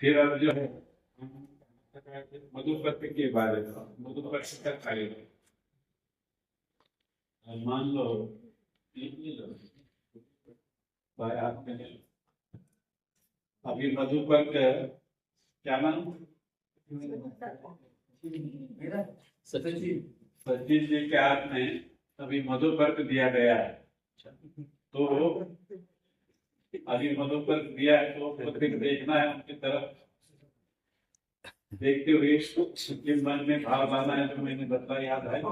फिर अब जो है मधुपर्क के बारे में, मधुपर्क का कार्य मान लो ये लो, भाई आप में अभी मधुपर्क क्या नाम, सचिन जी, सचिन जी के हाथ में अभी मधुपर्क दिया गया है। तो अभी मधुपर्क दिया है तो पत्रिक देखना है उनकी तरफ, देखते हुए उनके मन में भाव लाना है। जो मैंने बताया याद है तो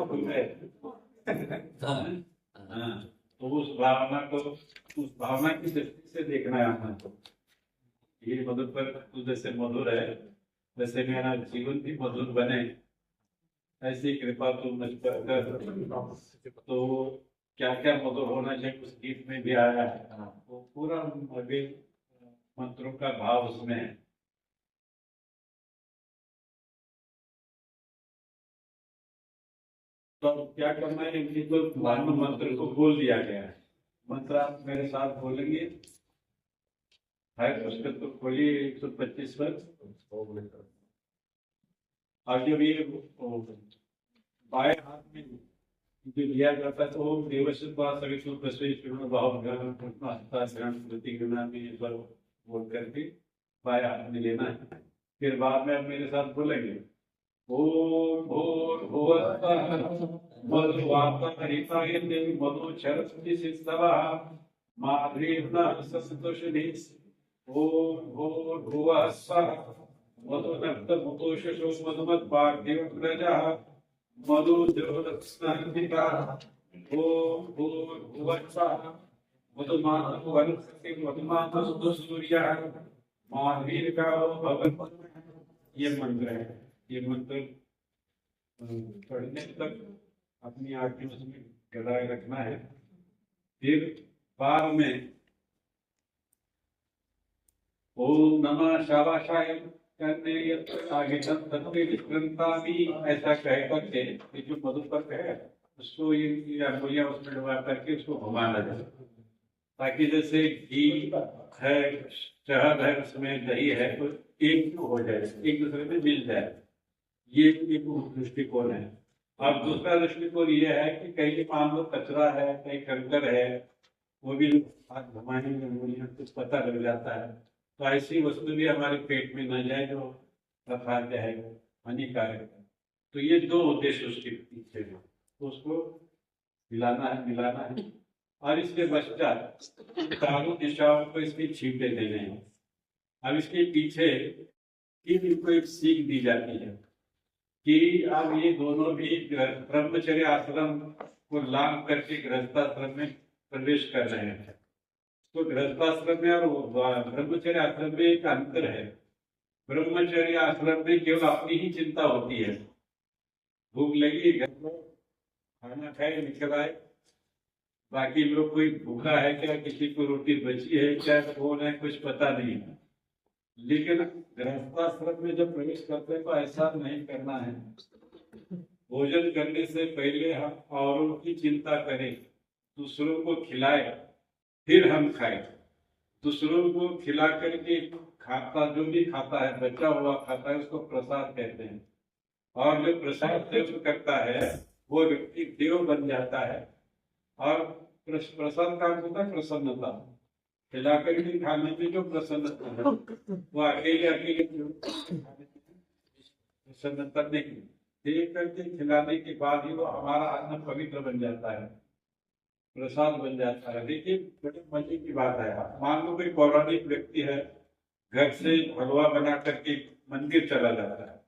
हाँ, तो उस भावना को, उस भावना की दृष्टि से देखना है हमें। ये मधुपर्क तो जैसे मधुर है, वैसे मेरा जीवन भी मधुर बने, ऐसी कृपा तू मुझ पर कर। तो क्या क्या मधुर होना चाहिए उस गीत में भी आया है, वो पूरा अभी मंत्रों का भाव उसमें है। तो क्या करना है, इनकी तो मानो मंत्र को बोल दिया गया है। मंत्र आप मेरे साथ बोलेंगे। है पुस्तक तो खोलिए 125 पर। और जब ये बाएं हाथ में जो लिया जाता है तो ओम देवस्य सवितुर वरेण्यं भाव में इस बार बोल करके बाएं हाथ में लेना है। फिर बाद में आप मेरे साथ बोलेंगे ओम भूर्भुवः स्वः मधुवातहरिताय मधुचरति सिद्धवः माधुर्येण सस्तुषिः। ओम भूर्भुवः स्वः मधुनक्तमुतोषशो मधुमत्पार्थिवप्रजः मधुद्योतस्नान्तिका। ओम भूर्भुवः स्वः मधुमातु वनस्पति मधुमातु सूर्यः माधुर्यकारो भवतु। ये मंत्र है। ये मंत्र पढ़ने तक अपनी आंखें उसमें गड़ाए रखना है। फिर बाद में ओम नमः शिवाय करने आगे ऐसा कह करके ये जो मधुपर्क है उसको ये अंगुलियां उसमें डुबा करके उसको घुमाना जाए, ताकि जैसे घी है, शहद है, उसमें दही है, तो एक हो जाए, एक दूसरे में मिल जाए। ये एक दृष्टिकोण है। और दूसरा दृष्टिकोण ये है कि कहीं मान लो कचरा है, कहीं कंकर है, वो भी हाथ घुमाने में कुछ पता लग जाता है। तो ऐसी वस्तु भी हमारे पेट में न जाए जो अखाद्य है, हानिकारक है। तो ये दो उद्देश्य उसके पीछे है, तो उसको मिलाना है। और इसके पश्चात चारों दिशाओं को इसके छींटे देने हैं। अब इसके पीछे इनको एक सीख दी जाती है कि अब ये दोनों भी ब्रह्मचर्य आश्रम को लांग करके गृहस्थाश्रम में प्रवेश कर रहे हैं। तो गृहस्थाश्रम में और ब्रह्मचर्य आश्रम में एक अंतर है। ब्रह्मचर्य आश्रम में केवल अपनी ही चिंता होती है, भूख लगी घर में खाना खाए निकल आए, बाकी लोग कोई भूखा है क्या, किसी को रोटी बची है क्या, कौन है कुछ पता नहीं है। लेकिन गृहस्थाश्रम में जब प्रवेश करते हैं तो ऐसा नहीं करना है। भोजन करने से पहले हम औरों की चिंता करें, दूसरों को खिलाए, फिर हम खाएं। दूसरों को खिला करके खाता, जो भी खाता है, बचा हुआ खाता है, उसको प्रसाद कहते हैं। और जो प्रसाद सेवन करता है वो व्यक्ति देव बन जाता है। और प्रसाद का अर्थ होता है प्रसन्नता। खिला करके खाने में जो प्रसन्नता है वो अकेले प्रसन्नता नहीं, देख करके खिलाने के बाद ही वो हमारा अन्न पवित्र बन जाता है, प्रसाद बन जाता है। देखिए बड़े मजे की बात है। मान लो कोई पौराणिक व्यक्ति है, घर से हलवा बना करके मंदिर चला जाता है,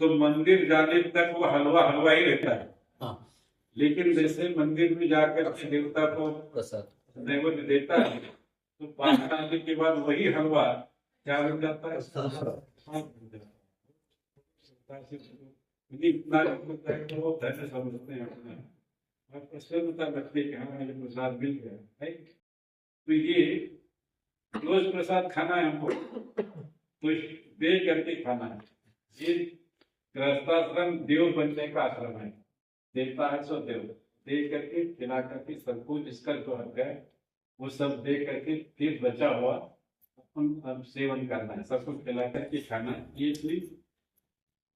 तो मंदिर जाने तक वो हलवा हलवा ही रहता है। हाँ। लेकिन जैसे मंदिर में जाकर के देवता को प्रसाद नैवेद्य देता है तो बाहर आने के बाद वही हलवा क्या बन जाता है, वो धन्य समझते हैं अपना, और प्रसन्नता लगती है कि हाँ मुझे प्रसाद मिल गया है। तो ये रोज प्रसाद खाना है हमको, तो दे करके खाना है। ये गृहस्थाश्रम देव बनने का आश्रम है। देवता है सो देव, दे करके खिला करके सबको जिसका जो हक है वो सब दे करके फिर बचा हुआ हम सेवन करना है, सबको खिला करके खाना, ये सिर्फ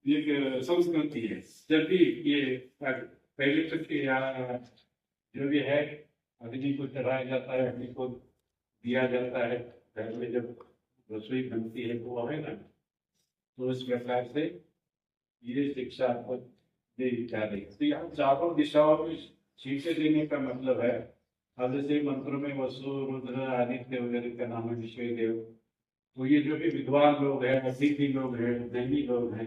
एक संस्कृति है। जब भी ये पहले तक यहाँ जो भी है अग्नि को चढ़ाया जाता है, अग्नि को दिया जाता है, घर में जब रसोई बनती है वो है ना, तो इस प्रकार से ये शिक्षा आपको दे जा रही है। तो यहाँ चारों दिशाओं में शिक्षा देने का मतलब है, अब जैसे मंत्रों में वसु रुद्र आदित्य वगैरह का नाम है विश्व देव, तो ये जो भी विद्वान लोग हैं, अतिथि लोग हैं, धनी लोग हैं,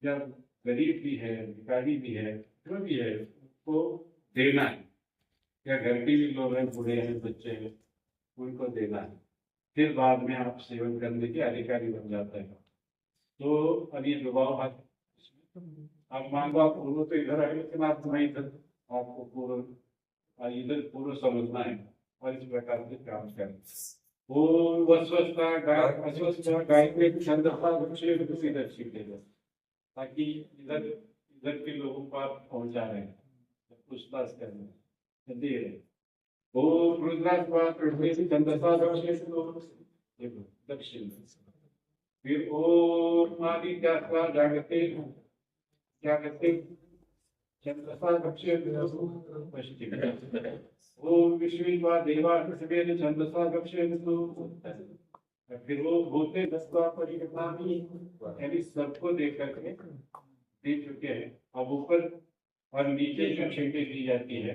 या गरीब भी है, भिखारी भी है, जो भी है उसको देना है, या घर के भी लोग हैं, बूढ़े हैं, बच्चे हैं, उनको देना है, फिर बाद में आप सेवन करने के अधिकारी बन जाते हैं। तो अब ये दबाव आप मान लो आप पूर्व तो इधर आए, लेकिन आप नहीं इधर, आपको पूर्व इधर पूर्व समझना है और इस प्रकार से काम करें। ओम वस्वस्ता गाय के छंदसा वृक्षे दर्शी देगा, ताकि इधर इधर के लोगों को आप पहुंचा रहे हैं, पूछताछ करना दे रहे। ओम रुद्रास्वाद छंदसा वृक्षे देखो दक्षिण, फिर ओम आदित्यास्वा जागते क्या कहते छंदसा वृक्षे पश्चिम, ओम विश्विन्वा देवा पृथ्वी छंदसा वृक्षे, फिर वो भूते दस्वा परिगतानि, यानी सबको देख करके दे चुके हैं। अब ऊपर और नीचे जो छेटे दी जाती है,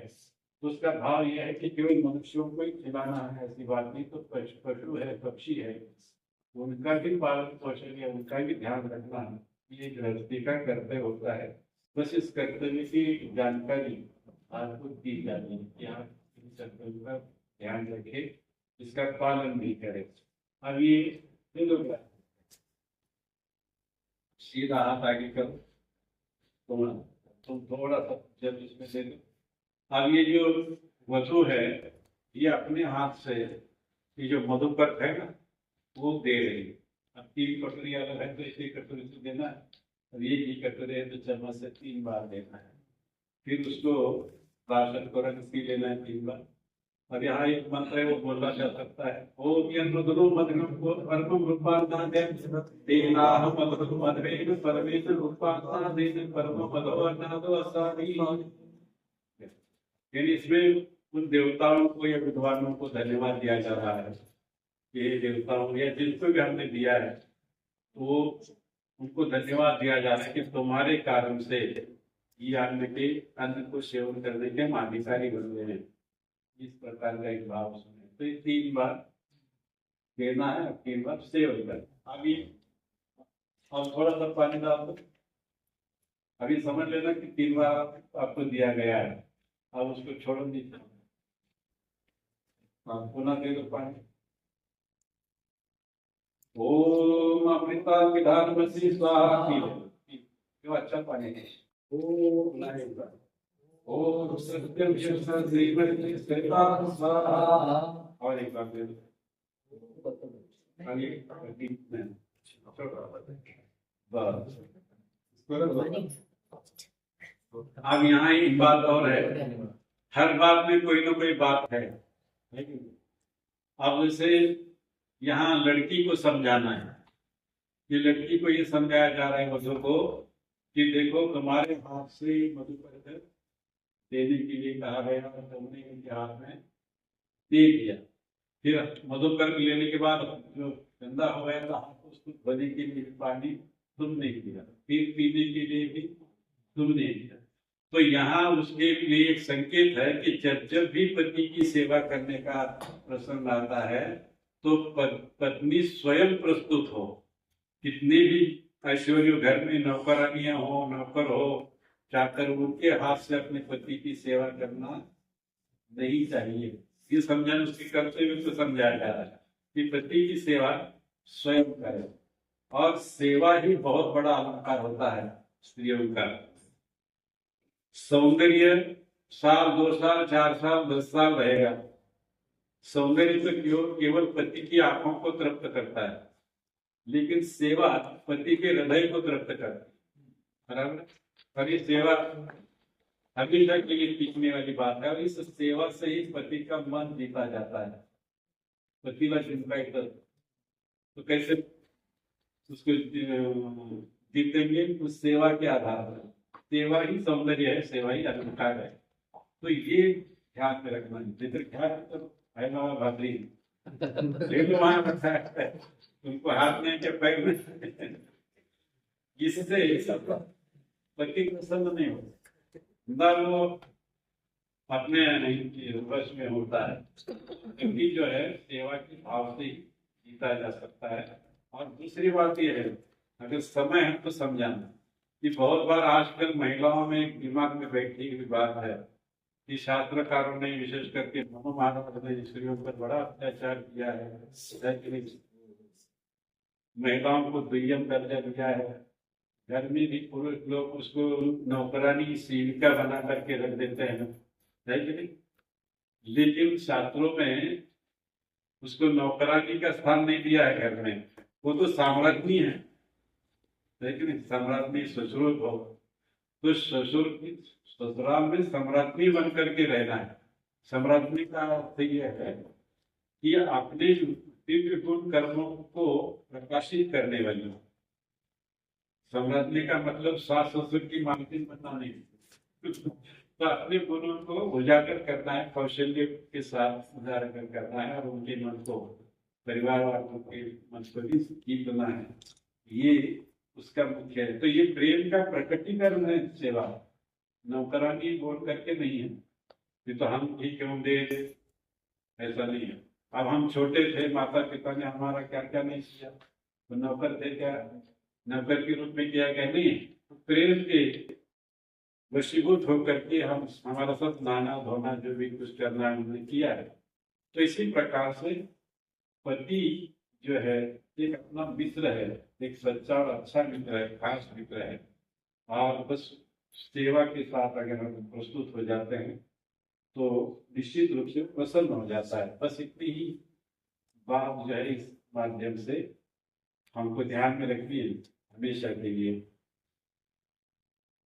तो उसका भाव यह है कि केवल मनुष्यों को ही खिलाना है ऐसी बात नहीं, तो पशु है, पक्षी है, उनका भी पालन पोषण या उनका भी ध्यान रखना ये गृहस्थी का कर्तव्य होता है। बस इस कर्तव्य की जानकारी आपको दी जाती है कि आप इन कर्तव्य का ध्यान रखे, इसका पालन भी करें। अब ये लोग सीधा हाथ आगे करो, तुम थोड़ा सा जब इसमें से अब ये जो वधु है, ये अपने हाथ से ये जो मधुपर्क है ना वो दे रही है। अब 3 कटोरी अलग है तो इसी कटोरी से देना है, अब ये कटोरी है तो चम्मच से 3 बार देना है, फिर उसको राशन को रंग पी लेना है 3 बार। और यहाँ एक मंत्र है वो बोला जा सकता है, ओम यन्मधुरो मधुरम को परमं रूपान्तादेव तेनाहं मधुरो मधुरेण परमेश्वर रूपान्तादेव परमं मधुवर्णादो अस्सादि। यानी इसमें उन देवताओं को या विद्वानों को धन्यवाद दिया जा रहा है, ये देवताओं या जिनको भी हमने दिया है तो उनको धन्यवाद दिया जा रहा है कि तुम्हारे कारण से ये अन्न को सेवन करने के हम अधिकारी बन गए हैं। इस प्रकार का एक भाव सुने, तो ये 3 बार देना है, 3 बार सेवन करना। अभी अब थोड़ा सा पानी डाल दो, अभी समझ लेना कि 3 बार आपको दिया गया है, अब उसको छोड़ दीजिए, पुनः दे दो पानी। ओम अमृता विधानमसी स्वाहा, जो अच्छा पानी है। ओम ओम सत्यम शिव श्रीमती सत्ता स्वाहा, और एक बार दे दो आगे बस। अब यहाँ एक बात और है, हर बात में कोई ना कोई बात है। अब जैसे यहाँ लड़की को समझाना है, ये लड़की को ये समझाया जा रहा है वधु को कि देखो तुम्हारे हाथ से मधुपर्क देने के लिए कहा गया और तुमने इनके हाथ में दे दिया, फिर मधुपर्क लेने के बाद जो गंदा हो गया था हाथ, उसको धोने के लिए पानी तुमने दिया, फिर पीने के लिए भी तुमने दिया। तो यहाँ उसके लिए एक संकेत है कि जब जब भी पति की सेवा करने का प्रसंग आता है तो पत्नी स्वयं प्रस्तुत हो। कितने भी ऐश्वर्य घर में नौकरानियां हो, नौकर हो, चाकर, उनके हाथ से अपने पति की सेवा करना नहीं चाहिए। ये समझाने उसके कर्तव्य को समझाया जा रहा है कि पति की सेवा स्वयं करें, और सेवा ही बहुत बड़ा अलंकार होता है स्त्रियों का। सौंदर्य 1 साल 2 साल 4 साल 10 साल रहेगा, सौंदर्य तो केवल पति की आंखों को तृप्त करता है, लेकिन सेवा पति के हृदय को तृप्त करती है, बराबर। और ये सेवा हमेशा के लिए सीखने वाली बात है, और इस सेवा से ही पति का मन जीता जाता है। पतीला चिमटा तो कैसे उसको जीतेंगे? उस सेवा के आधार पर। सेवा ही सौंदर्य है, सेवा ही अलंकार है। तो ये ध्यान में रखना है। ध्यान तो है ना भाभी, वहां रखा है, उनको हाथ में के पैर में, इससे पति प्रसन्न नहीं होता, ना वो अपने वश में होता है। क्योंकि जो है सेवा के भाव से जीता जा सकता है। और दूसरी बात यह है, अगर समय है तो समझाना कि बहुत बार आजकल महिलाओं में दिमाग में बैठी हुई बात है कि शास्त्रकारों ने विशेष करके महाभारत ने स्त्रियों पर बड़ा अत्याचार किया है, महिलाओं को दुर्यम दर्जा दिया है। घर में भी पुरुष लोग उसको नौकरानी सेविका बना करके रख देते हैं, है कि नहीं? लेकिन शास्त्रों में उसको नौकरानी का स्थान नहीं दिया है घर में, वो तो साम्राज्ञी है कि नहीं? सम्राज्ञी ससुर हो तो ससुर की ससुराल में सम्राज्ञी बन करके रहना है। सम्राज्ञी का अर्थ यह है कि अपने दिव्य गुण कर्मों को प्रकाशित करने वाली। सम्राज्ञी का मतलब सास ससुर की मालकिन बनना नहीं। तो अपने गुणों को उजागर करना है, कौशल्य के साथ उजागर करना है, और उनके मन को, परिवार वालों के मन को भी जीतना है। ये उसका मुख्य है। तो ये प्रेम का प्रकटीकरण है सेवा, नौकरानी बोल करके नहीं है। ये तो हम ठीक होंगे ऐसा नहीं है। अब हम छोटे थे, माता पिता ने हमारा क्या क्या नहीं किया, तो नौकर थे क्या, नौकर के रूप में किया क्या? नहीं। प्रेम के वशीभूत होकर के हम, हमारा सब नहाना धोना जो भी कुछ करना है उन्होंने किया है। तो इसी प्रकार से पति जो है एक अपना मित्र है, एक सच्चा और अच्छा मित्र है, खास मित्र है। और बस सेवा के साथ अगर हम प्रस्तुत हो जाते हैं तो निश्चित रूप से प्रसन्न हो जाता है। बस इतनी ही बात जो है इस माध्यम से हमको ध्यान में रखनी है हमेशा के लिए।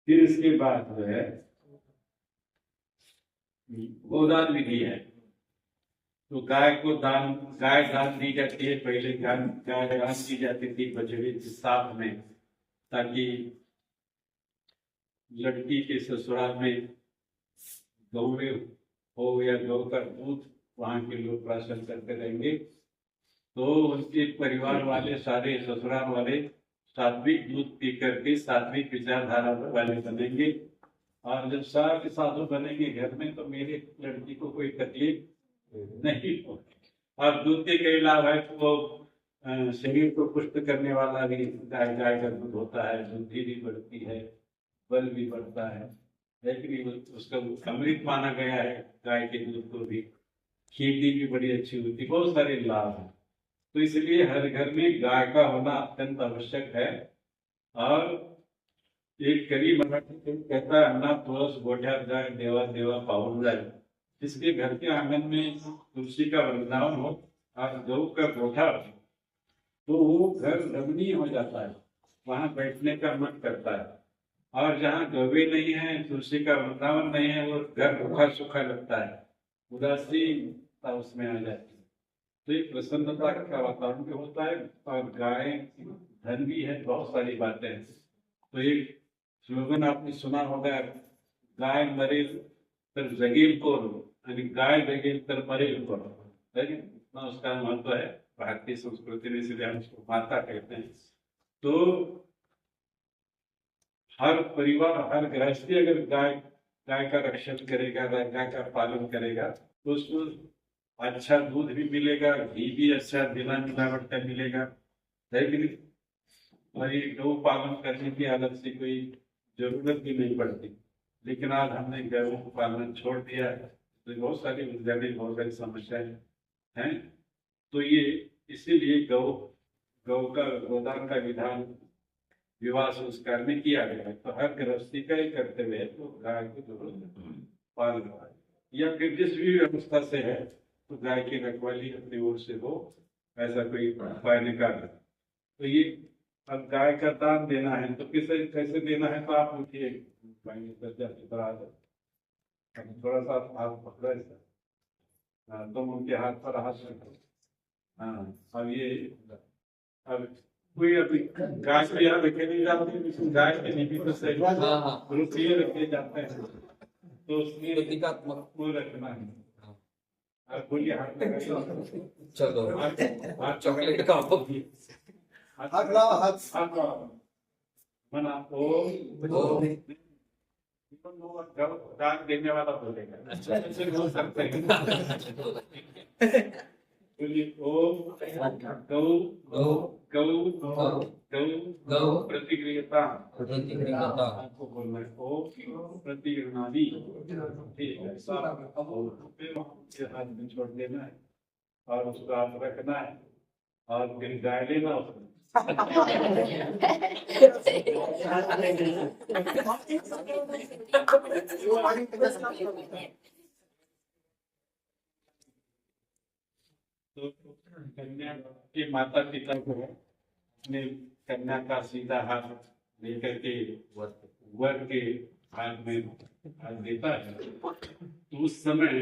फिर इसके बाद जो है गोदान विधि है। तो गाय दान दी जाती है। पहले गाय दान दी जाती थी बछड़े के साथ में, ताकि लड़की के ससुराल में गौ हो या गौ का दूध वहां के लोग प्राशन करते रहेंगे, तो उनके परिवार वाले सारे ससुराल वाले सात्विक दूध पी करके सात्विक विचारधारा वाले बनेंगे। और जब सारे साधु बनेंगे घर में, तो मेरे लड़की को कोई तकलीफ नहीं होगी। और दूध के कई लाभ है, तो शरीर को पुष्ट करने वाला भी गाय का दूध होता है, बुद्धि भी बढ़ती है, बल भी बढ़ता है। लेकिन उसका अमृत माना गया है गाय के दूध को भी। खेती भी बड़ी अच्छी होती, बहुत सारे लाभ हैं। तो इसलिए हर घर में गाय का होना अत्यंत आवश्यक है। और एक कवि मराठी कहता है, अन्ना तुळस गोठ्यात जाए, देवा देवा पाहुन जाए। जिसके घर के आंगन में तुलसी का वृंदावन हो और गौ का गोठा, तो वो घर रमणीय हो जाता है, वहां बैठने का मन करता है। और जहाँ गौवे नहीं है, तुलसी का वृंदावन नहीं है, वो घर रूखा सूखा लगता है, उदासीनता उसमें आ जाती है। तो एक प्रसन्नता का वातावरण भी होता है। और गाय धन भी है, बहुत सारी बातें हैं। तो एक स्लोगन आपने सुना होगा, गाय मरेल तर जगेल कोण, आणि गाय जगेल तर मरेल कोण। इतना उसका महत्व है भारतीय संस्कृति में, इसलिए हम उसको माता कहते हैं। तो हर परिवार, हर गृहस्थी अगर गाय का रक्षण करेगा, गाय का पालन करेगा, तो उसको अच्छा दूध भी मिलेगा, घी भी अच्छा बिना मिलावट का मिलेगा, है कि नहीं? और ये गौ पालन करने की अलग से कोई जरूरत भी नहीं पड़ती। लेकिन आज हमने गौ पालन छोड़ दिया है, तो बहुत सारी बहुत सारी समस्याएं हैं। तो ये इसीलिए गोदान का विधान विवाह संस्कार में किया गया है। तो हर गृहस्थी का ही कर्तव्य है तो गाय को जरूर पालन करना, या फिर जिस भी व्यवस्था से है तो गाय की रखवाली अपनी ओर से हो, ऐसा कोई उपाय निकाल। तो ये अब गाय का दान देना है तो कैसे देना है, तो आप उठिए, थोड़ा सा हाथ पकड़ो, तुम उनके हाथ पर हाथ रखो। हाँ, अब ये अब कोई अभी गाय को यहाँ रखे नहीं जाते हैं, लेकिन गाय के लिए भी तो सही ग्रुप ये रखे जाते हैं, तो उसमें प्रतीकात्मक। वो रखना है। अब बोलिए हाथ लगाइए। चलो हाथ चॉकलेट का हाथ लाओ, हाथ लाओ। मना ओम जब दान देने वाला बोलेगा ऐसे बोल सकते हैं। बोलिए ओम गौ गौ गौ गौ गौ गौ प्रतिक्रियता प्रतिक्रियता आपको बोलना है ओम प्रतिगृहणादि। ठीक है, सब फिर हाथ में छोड़ देना है और उसको आप रखना है और फिर गाय लेना उसको। तो कन्या के माता पिता को अपने कन्या का सीधा हाथ लेकर के वर के हाथ में हाथ देता है, तो उस समय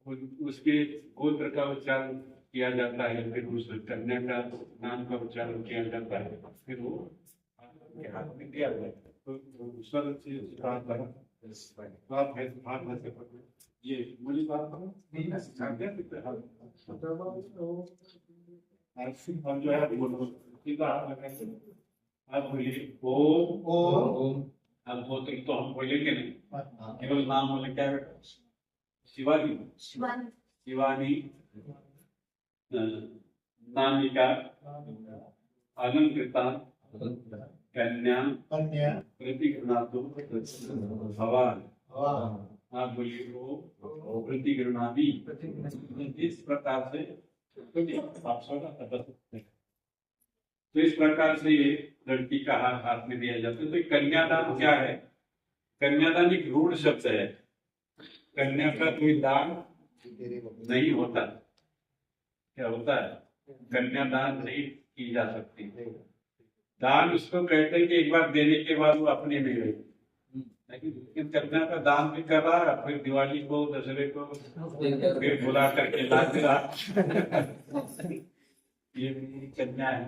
उसके गोत्र का उच्चारण किया जाता है, फिर उस कन्या का नाम का उच्चारण किया जाता है, फिर वो के हाथ में दिया जाता है। तो सरल से बात है, बात है हाथ में से पकड़े। ये मुझे बात नहीं सिखाते हैं, हम जो है बोलो सीधा हाथ लगाएंगे। आप बोलिए ओम ओम अब गोत्र तो हम बोलेंगे नहीं, केवल नाम बोले। क्या बेटा? शिवानी शिवानी नामिका अलंकृता कन्या प्रतिगृणातु भवान। आप बोलिए वो प्रतिगृणादि। इस प्रकार से तो इस प्रकार से ये लड़की का हाथ में दिया जाता है। तो कन्यादान क्या है? कन्यादान एक रूढ़ शब्द है, कन्या का कोई दान नहीं होता। क्या होता है? कन्यादान नहीं की जा सकती। दान उसको कहते हैं कि एक बार देने के बाद वो अपने में रही, लेकिन कन्या का दान भी कर रहा है, फिर दिवाली को दशहरे को फिर बुला करके ला दे रहा। ये भी कन्या है।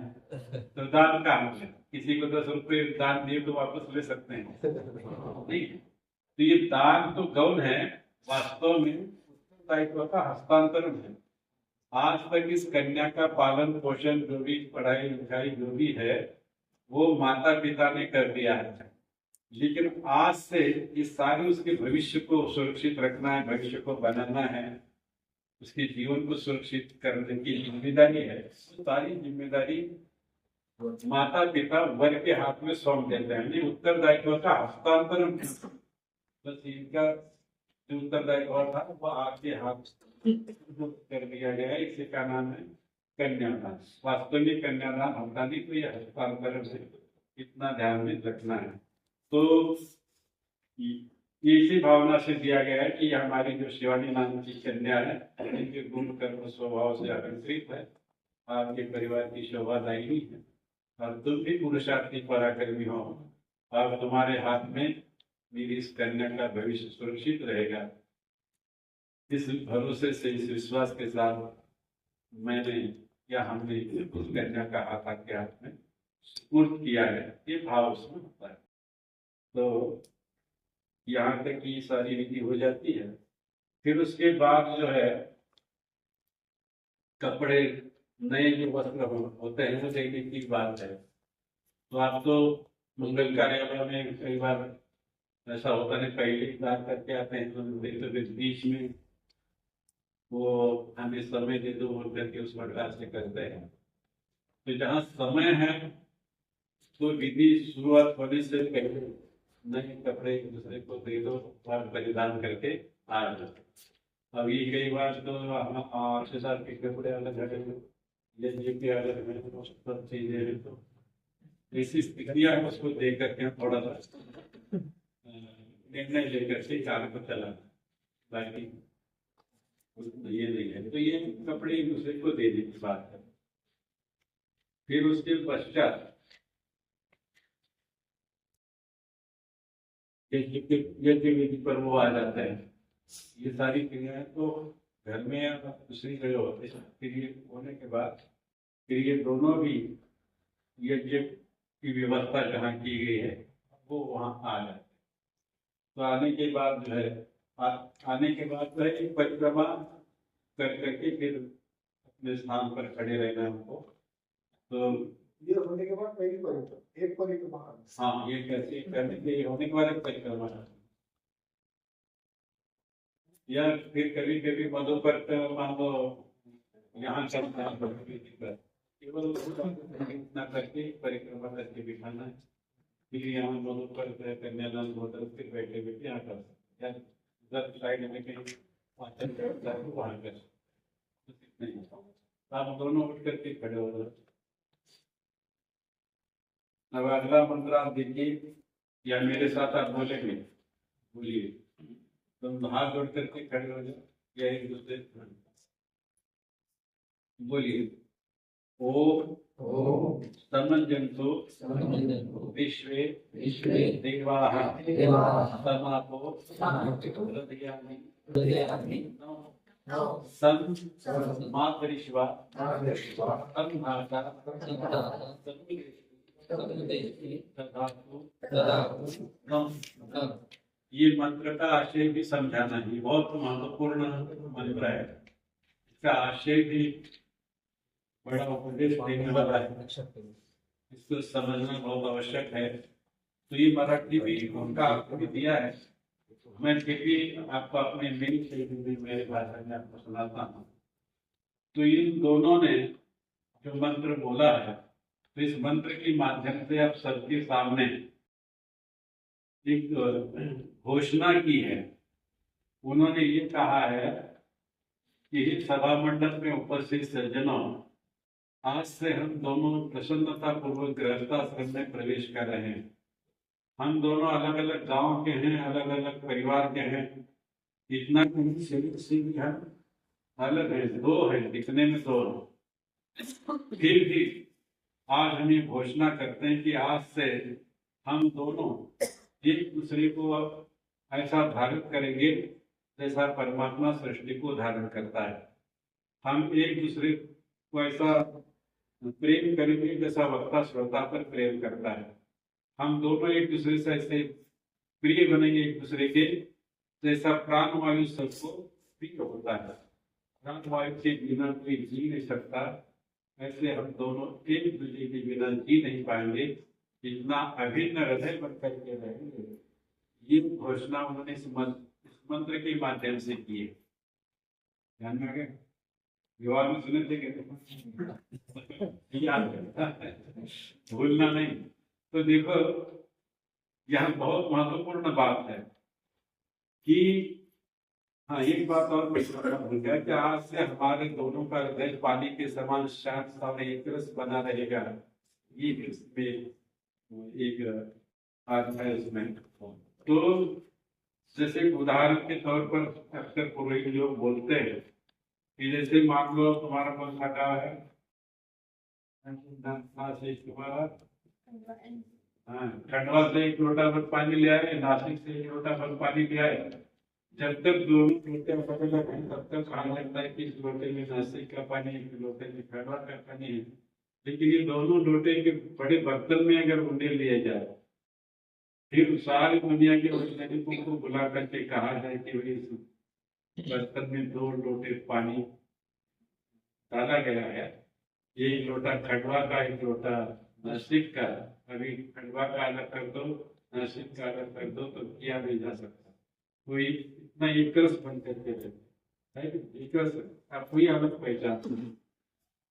तो दान का है, किसी को 10 रुपए दान दिए तो वापस ले सकते हैं नहीं। तो ये दान तो गौण है, वास्तव में दायित्व का हस्तांतरण है। आज तक इस कन्या का पालन पोषण जो भी पढ़ाई लिखाई जो भी है वो माता पिता ने कर दिया है, लेकिन आज से इस सारे उसके भविष्य को सुरक्षित रखना है, भविष्य को बनाना है, उसके जीवन को सुरक्षित करने की जिम्मेदारी है। सारी जिम्मेदारी माता पिता वर के हाथ में सौंप देते हैं। उत्तरदायित्व का हस्तांतरण, बस इनका जो उत्तरदायित्व था वो आपके हाथ कर दिया गया है। इसी का नाम है कन्यादान। वास्तव में कन्यादान होता नहीं, तो यह हस्तांतरण से इतना ध्यान में रखना है। तो इसी भावना से दिया गया है कि हमारी जो शिवानी नाम की कन्या है, इनके गुण कर्म स्वभाव से अलंकृत है, आपके परिवार की शोभादायिनी है, और तुम भी पुरुषार्थी पराक्रमी हो, और तुम्हारे हाथ में मेरी इस कन्या का भविष्य सुरक्षित रहेगा। इस भरोसे से, इस विश्वास के साथ मैंने या हमने उस कन्या का हाथ आपके हाथ में सुपुर्द किया है, ये भाव उसमें होता है। तो यहाँ तक की सारी विधि हो जाती है। फिर उसके बाद जो है कपड़े, नए जो वस्त्र होते हैं वो देने की बात है। तो आप तो मंगल कार्यालय में कई बार ऐसा होता है, पहले ही बात करके आते हैं, तो बीच में वो हमें समय दे दो बोल करके उस प्रकार से करते हैं। तो जहाँ समय है तो विधि शुरुआत होने से पहले नए कपड़े एक दूसरे को दे दो और परिधान करके आ जाओ। अब ये कई बार तो हम 6-7 के कपड़े अलग अलग के अलग है, तो सब चीजें हैं, तो ऐसी स्थितियां है, उसको देख करके थोड़ा सा निर्णय लेकर के कार्य को चलाना, बाकी ये नहीं है। तो ये कपड़े एक दूसरे को देने की बात है। फिर उसके पश्चात यज्ञ विधि पर वो आ जाता है। ये सारी क्रियाएं तो घर में या दूसरी जगह होते हैं, फिर ये होने के बाद फिर ये दोनों भी यज्ञ की व्यवस्था जहाँ की गई है वो वहाँ आ जाते हैं। तो आने के बाद जो है आने के बाद जो है एक परिक्रमा कर करके फिर अपने स्थान पर खड़े रहना है हमको। तो ये होने के बाद पहली परिक्रमा, एक परिक्रमा करना। हाँ, ये कैसे करने के होने के बाद एक परिक्रमा है। या फिर कभी कभी मधुपर्क मान लो यहाँ चलता है, केवल इतना करके परिक्रमा करके बिठाना है। फिर यहाँ मधुपर्क कन्यादान होटल फिर बैठे बैठे यहाँ कर सकते हैं, उधर साइड में कहीं वाचन करता है तो वहाँ कर सकते हैं। आप दोनों उठ करके खड़े हो जाओ। अब अगला मंत्र आप देखिए या मेरे साथ आप बोलेंगे, बोलिए। तुम हाथ जोड़ करके खड़े हो जाओ या एक दूसरे बोलिए। ओम समंजन्तु विश्वे देवाः समापो हृदयानि सं मातरिश्वा संघाता ये मंत्र का आशय भी समझाना ही बहुत महत्वपूर्ण मंत्र है। इसका आशय भी बड़ा उपदेश देने वाला है, इसको समझना बहुत आवश्यक है। तो ये मराठी भी उनका आपको भी दिया है, मैं फिर भी आपको अपने मिल से हिंदी मेरी भाषा में आपको सुनाता हूँ। तो इन दोनों ने जो मंत्र बोला है, तो इस मंत्र के माध्यम से आप सबके सामने एक घोषणा की है। उन्होंने ये कहा है कि सभा मंडप में उपस्थित सज्जनों, आज से हम दोनों प्रसन्नता पूर्वक गृहस्थाश्रम में प्रवेश कर रहे हैं। हम दोनों अलग अलग गांव के हैं, अलग अलग परिवार के हैं, इतना शरीर से भी हम अलग है, दो है, दिखने में दो है। फिर भी आज हम ये घोषणा करते हैं कि आज से हम दोनों एक दूसरे को ऐसा धारण करेंगे जैसा परमात्मा सृष्टि को धारण करता है। हम एक दूसरे को ऐसा प्रेम करेंगे जैसा वक्ता श्रोता पर प्रेम करता है। हम दोनों एक दूसरे से ऐसे प्रिय बनेंगे एक दूसरे के जैसा प्राण वायु सबको प्रिय होता है। प्राण वायु के बिना कोई जी नहीं सकता, ऐसे हम दोनों एक दूसरे के बिना जी नहीं पाएंगे। इतना अभिन्न हृदय बन करके रहेंगे। ये घोषणा उन्होंने इस मंत्र के माध्यम से की है। ध्यान में आ गया? विवाह में सुने थे भूलना नहीं। तो देखो यह बहुत महत्वपूर्ण बात है कि हाँ, एक बात और भूल गया कि आज से हमारे दोनों का हृदय पानी के समान शांत और एक रस बना रहेगा। ये इसमें एक अर्थ है इसमें। तो जैसे उदाहरण के तौर पर अक्सर पुरोहित लोग बोलते हैं कि जैसे मान लो तुम्हारा मन खटा है, खंडवा से एक लोटा भर पानी ले आए, नासिक से एक लोटा भर पानी ले आए। जब तक दोनों लोटे अलग हैं तब तक कहा लगता है कि इस लोटे में नासिक का पानी है, इस लोटे में खंडवा का पानी है। लेकिन ये दोनों लोटे के बड़े बर्तन में अगर उंडे लिए जाए, फिर सारी दुनिया के वैज्ञानिकों को बुला करके कहा जाए कि भाई इस बर्तन में 2 लोटे पानी डाला गया है, एक लोटा खंडवा का, एक लोटा नासिक का। अभी खंडवा का अलग कर दो, नासिक का अलग कर दो, तो किया नहीं जा सकता। कोई इतना एक रस बन करके रहता है, एक रस आपको ही अलग पहचान।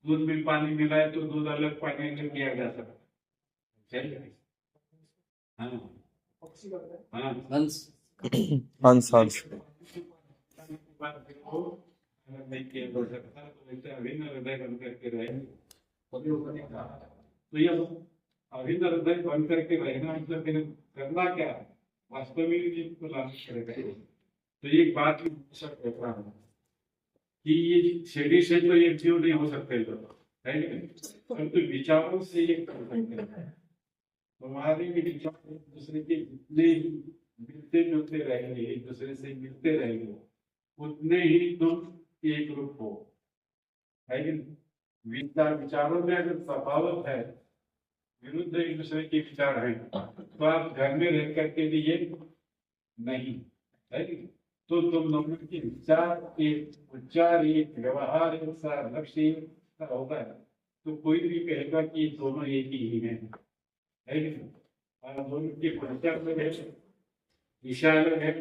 दूध में पानी मिलाए तो दूध अलग पानी में किया जा सकता है। हाँ हाँ, हंस नहीं किया जा सकता, तो ऐसे अभिन्न हृदय बन करके रहेंगे। तो यह अभिन्न हृदय बन करके रहना मतलब करना क्या है, वास्तव में इसको लागू करेगा। तो एक बात हमेशा कहता हूँ कि ये सीढ़ी से तो एक जीव नहीं हो सकते लोग, है नहीं, परंतु विचारों से ये कर सकते हैं। हमारे विचार एक दूसरे के जितने ही मिलते जुलते रहेंगे, एक दूसरे से मिलते रहेंगे, उतने ही तुम एक रूप हो, है कि नहीं? विचारों में अगर तफावत है, विरुद्ध एक दूसरे के विचार है, तो आप घर में रह करके भी ये नहीं, है कि नहीं? तो तुम दोनों के विचार एक, उच्चार एक, व्यवहार एक सा, लक्ष्य एक सा होता है, तो कोई भी कहेगा कि दोनों एक ही है कि नहीं? और दोनों की भाषा अलग है, दिशा अलग है,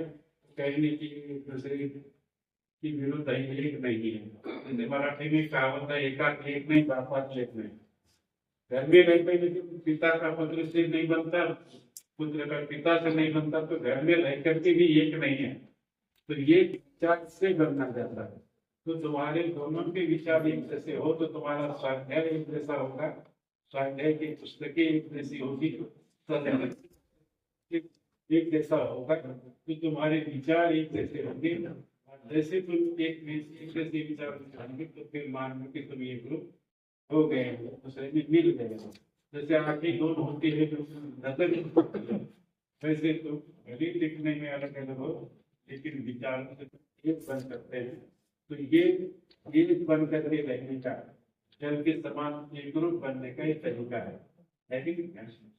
कहने की एक दूसरे की विरुद्ध है, एक नहीं है। जैसे मराठी में कहावत है, एकाक एक नहीं, बापात एक नहीं। घर में रहते लेकिन पिता का पुत्र से नहीं बनता, पुत्र का पिता से नहीं बनता, तो घर में रह करके भी एक नहीं है। तो ये विचार से बनना जाता है। तो तुम्हारे दोनों के विचार एक जैसे हो तो तुम्हारा स्वाध्याय एक जैसा होगा, स्वाध्याय की पुस्तकें एक जैसी होगी, सदन एक जैसा होगा, तो तुम्हारे विचार एक जैसे होंगे। जैसे तुम एक जैसे विचार जानेंगे तो फिर मान लो कि तुम ये ग्रुप हो गए, दूसरे में मिल गए। जैसे आंखें दो होती है तो नजर होती है, वैसे तुम भले दिखने में अलग अलग हो लेकिन विचार से एक बन सकते हैं। तो ये एक बन करके रहने का, जल के समान एक ग्रुप बनने का ये तरीका है कि नहीं?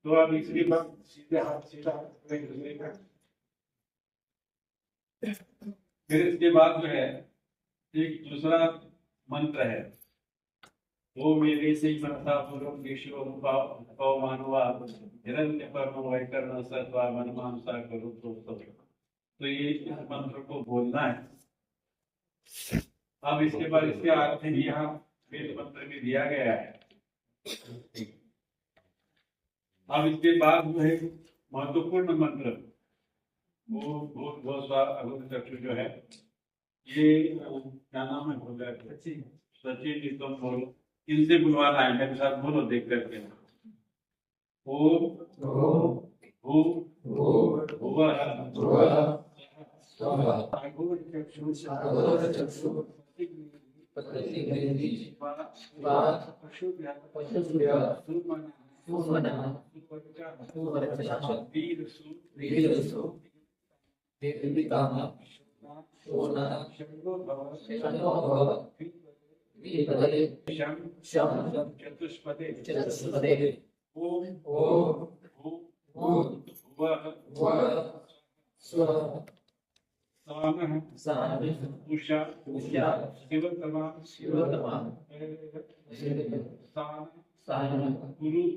तो आप इसके बाद सीधे हाथ सीधा एक दूसरे का, फिर इसके बाद जो है एक दूसरा मंत्र है, वो मेरे से मनसा पूर्व विश्व मानवा हिरण्य परम वैकर्ण सत्वा मन मानसा करो तो ये इस मंत्र को बोलना है। अब इसके बाद इसके अर्थ भी यहाँ वेद मंत्र में दिया गया है। अब इसके बाद जो है महत्वपूर्ण मंत्र, वो बहुत चक्षु जो है, ये क्या नाम है, बोल रहा है सचिन, तुम बोलो, इनसे बुलवाना है, मेरे साथ बोलो देख करके। ओम चतुष्पदे उषा शिवतमा गुरु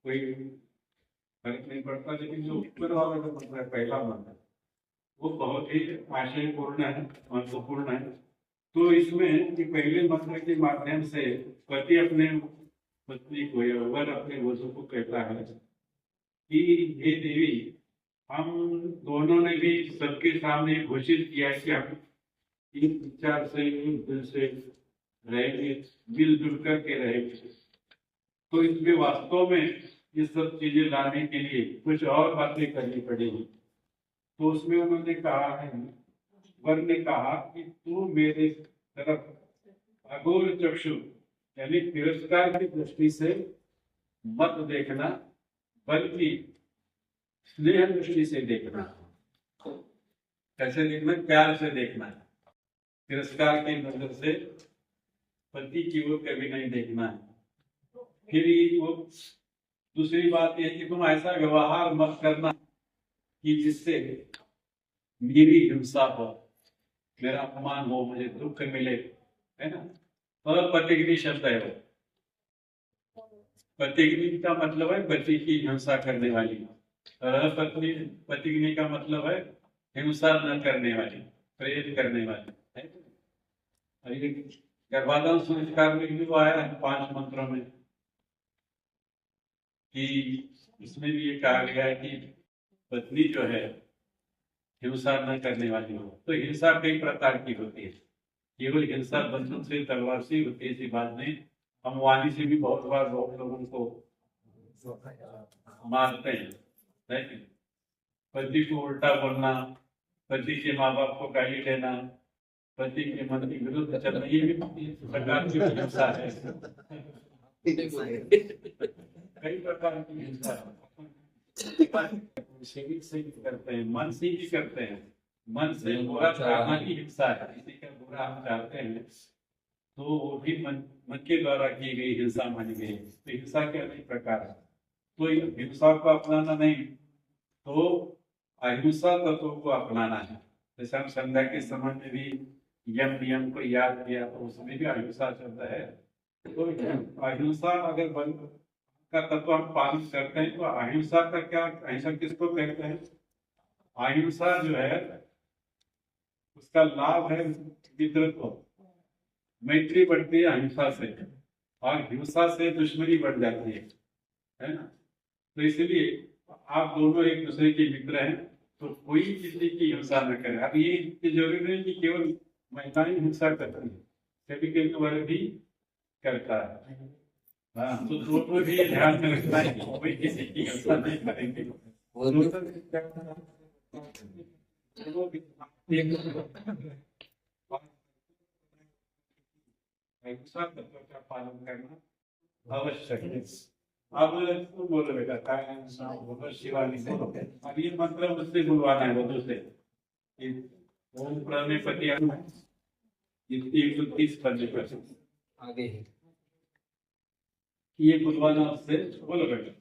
कोई फर्क नहीं पड़ता, लेकिन जो ऊपर वाला जो मंत्र है, पहला मंत्र, वो बहुत ही आशयपूर्ण है, महत्वपूर्ण है। तो इसमें कि पहले मंत्र के माध्यम से पति अपने पत्नी को या वर अपने वधु को कहता है कि हे देवी, हम दोनों ने भी सबके सामने घोषित किया कि हम एक विचार से, एक दिल से रहेंगे, मिलजुल करके रहेंगे। तो इसमें वास्तव में ये सब चीजें लाने के लिए कुछ और बातें करनी पड़ेगी। तो उसमें उन्होंने कहा है, वर ने कहा कि तू मेरे तरफ अघोर चक्षु यानी तिरस्कार की दृष्टि से मत देखना, बल्कि स्नेह दृष्टि से देखना। कैसे देखना? प्यार से देखना, तिरस्कार की नजर से पति की ओर कभी नहीं देखना है। फिर वो दूसरी बात यह कि तुम ऐसा व्यवहार मत करना कि जिससे मेरी हिंसा हो, मेरा अपमान हो, मुझे दुख मिले, है ना। और प्रतिग्नि शब्द है वो, प्रतिग्नि का मतलब है पति की हिंसा करने वाली, और प्रतिग्नि का मतलब है हिंसा न करने वाली, प्रेरित करने वाली, है। गर्भाधान संस्कार में भी वो आया है 5 मंत्रों में कि इसमें भी ये कहा गया है कि पत्नी जो है हिंसा न करने वाली हो। तो हिंसा कई प्रकार की होती है, केवल हिंसा बंधन से, तलवार से होती है, ऐसी बात नहीं। हम वाणी से भी बहुत बार लोगों को मारते हैं, पति को उल्टा बोलना, पति के माँ बाप को गाली देना, पति के मन के विरुद्ध चलना, ये भी इस प्रकार की हिंसा है। कई प्रकार की हिंसा है। से भी करते हैं, मन से ही करते हैं। मन से बुरा चाहना ही हिंसा है। किसी का बुरा हम चाहते हैं तो वो भी मन के द्वारा की गई हिंसा मानी गई। तो हिंसा के अनेक प्रकार है। तो हिंसा को अपनाना नहीं, तो अहिंसा तत्व को अपनाना है। जैसे हम संध्या के समय में भी यम नियम को याद किया तो उसमें भी अहिंसा शब्द है। तो अहिंसा अगर बन का तत्व हम पालन करते हैं तो अहिंसा का क्या, अहिंसा किसको कहते हैं? अहिंसा जो है उसका लाभ है मित्रत्व, मैत्री बढ़ती है अहिंसा से, और हिंसा से दुश्मनी बढ़ जाती है ना। तो इसलिए आप दोनों एक दूसरे के मित्र हैं तो कोई किसी की हिंसा न करे। अब ये जरूरी नहीं कि केवल महिलाएं हिंसा करती है, कभी कभी वर्ग भी करता है। हाँ, तो दोनों भी ध्यान में रखना है कि कोई किसी की हिंसा नहीं करेंगे। हिंसा तत्व का पालन करना आवश्यक है। अब तो बोलो बेटा, बोलो शिवानी बोलो। अब ये मंत्र मुझसे बुलवाना है बधू से। ओम प्रणपति 130 पन्ने पर आगे ये बुलवाना उससे, बोलो बेटा।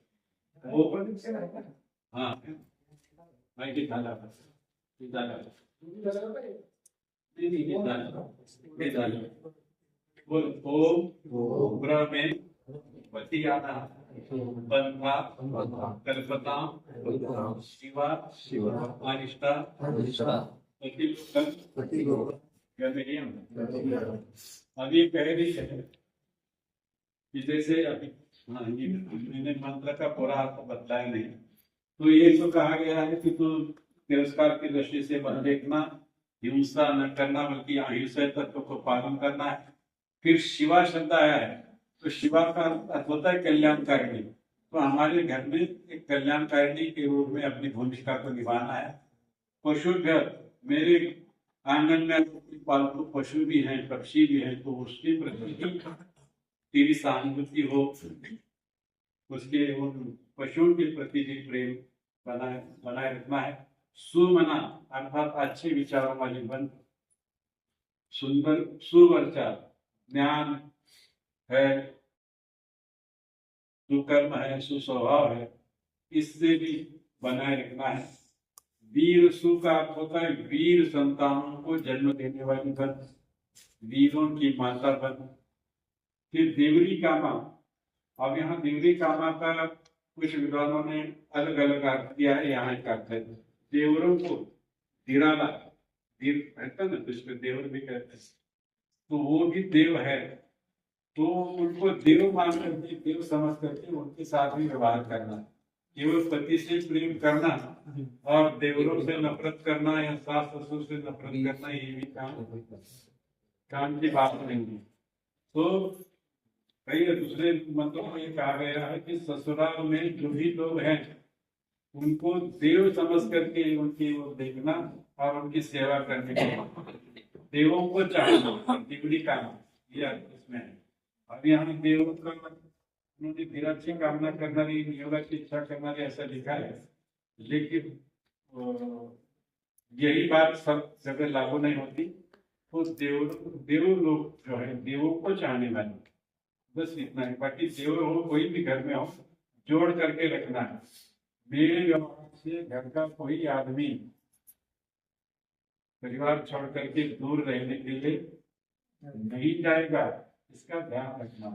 वो हाँ मैं की डाला बोल ओम ब्रह्मे पति आना बंधा कल्पता शिवा अनिष्टा अब ये कह रही है कि जैसे अभी हाँ ये मैंने मंत्र का पूरा अर्थ बतलाया नहीं। तो ये तो कहा गया है कि तू तिरस्कार की दृष्टि से मत देखना, हिंसा न करना, बल्कि अहिंसा तत्व को पालन करना है। फिर शिवा शब्द आया है तो शिवा का अर्थ होता है कल्याणकारिणी। तो हमारे घर में एक कल्याणकारिणी के रूप में अपनी भूमिका को निभाना है। पशु घर, मेरे आंगन में पालतू पशु भी हैं, पक्षी भी हैं, तो उसके प्रति तेरी सहानुभूति हो, उसके उन पशुओं के प्रति भी प्रेम बनाए रखना है। सुमना अर्थात अच्छे विचारों वाली बन, सुंदर सुवर्चा ज्ञान है, सुकर्म है, सुस्वभाव है, इससे भी बनाए रखना है। वीर सु का अर्थ होता है वीर संतानों को जन्म देने वाली बन, वीरों की माता बन। फिर देवरी कामा, अब यहाँ देवरी कामा का कुछ विद्वानों ने अलग अलग अर्थ दिया है। यहाँ एक अर्थ है देवरों को दिराला, देव कहता ना तो इसमें देवर भी कहते हैं, तो वो भी देव है, तो उनको देव मान करके, देव समझ करके उनके साथ भी व्यवहार करना। केवल पति से प्रेम करना और देवरों से नफरत करना या सास ससुर से नफरत करना ये भी काम की बात नहीं है। तो कई दूसरे मंत्रों में कहा गया है कि ससुराल में जो भी लोग हैं उनको देव समझ करके उनकी वो देखना और उनकी सेवा करने का, देवों को चाहना, दिवड़ी का यह इसमें है। अब यहाँ देवों का उन्होंने विराट की कामना करना रही, नियोगा की इच्छा करना रही, ऐसा लिखा है। लेकिन यही बात सब जगह लागू नहीं होती। तो देव लोग जो है देवों को चाहने वाले, बस इतना है। बाकी देव हो कोई भी घर में हो, जोड़ करके रखना है। मेरे व्यवहार से घर का कोई आदमी परिवार छोड़ करके दूर रहने के लिए नहीं जाएगा, इसका ध्यान रखना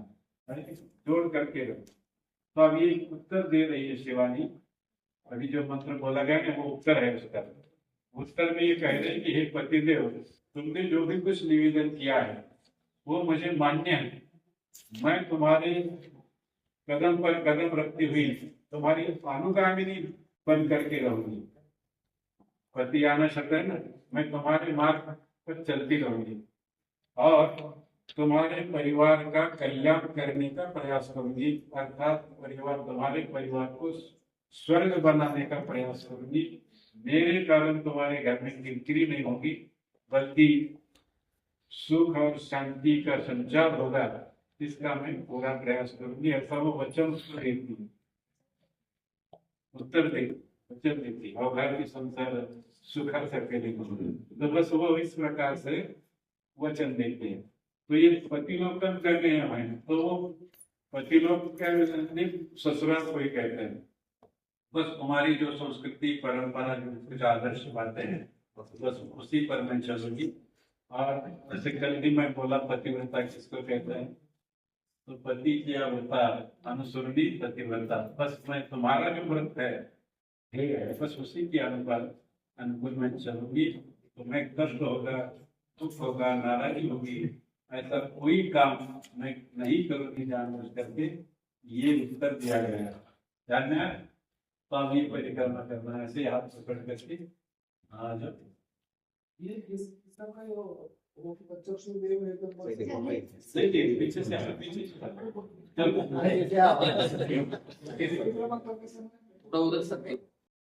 है, जोड़ करके रखो। तो अब ये उत्तर दे रही है शिवानी। अभी जो मंत्र बोला गया ना वो उत्तर है उसका। उत्तर में ये कह रहे हैं कि हे पतिदेव, तुमने जो भी कुछ निवेदन किया है वो मुझे मान्य है। मैं तुम्हारे कदम पर कदम रखती हुई तुम्हारी अनुगामिनी बन करके रहूंगी। पति आना शब्द है ना, मैं तुम्हारे मार्ग पर चलती रहूंगी और तुम्हारे परिवार का कल्याण करने का प्रयास करूंगी, अर्थात परिवार, तुम्हारे परिवार को स्वर्ग बनाने का प्रयास करूंगी। मेरे कारण तुम्हारे घर में किरकिरी नहीं होगी, बल्कि सुख और शांति का संचार होगा, इसका मैं पूरा प्रयास करूंगी। ऐसा वो वचन उसको देती है, उत्तर दे वचन देती है, और घर की संसार सुखा सके नहीं। तो बस वो इस प्रकार से वचन देते हैं। तो ये पतिलोकन कर रहे हैं, तो वो पतिलोक का ससुराल को ही कहते हैं। बस तुम्हारी जो संस्कृति परंपरा जो कुछ आदर्श बातें हैं, बस उसी पर मैं चलूंगी। और जैसे कल भी मैं बोला पतिव्रता किसको कहते हैं, तो पति की अवतार अनुसरणी पतिव्रता। बस मैं तुम्हारा जो व्रत है ठीक है, बस उसी के अनुकूल मैं चलूंगी। तुम्हें कष्ट होगा, दुख होगा, नाराजगी होगी, ऐसा कोई काम मैं नहीं करूंगी जानबूझ करके। ये उत्तर दिया गया है। जानना है तो आप ये परिक्रमा करना है, ऐसे हाथ पकड़ करके आ जाओ। ये इस सबका वो बच्चों से मेरे में एकदम सही है, पीछे से पीछे से चलो। परिक्रमा करते समय थोड़ा उधर सकते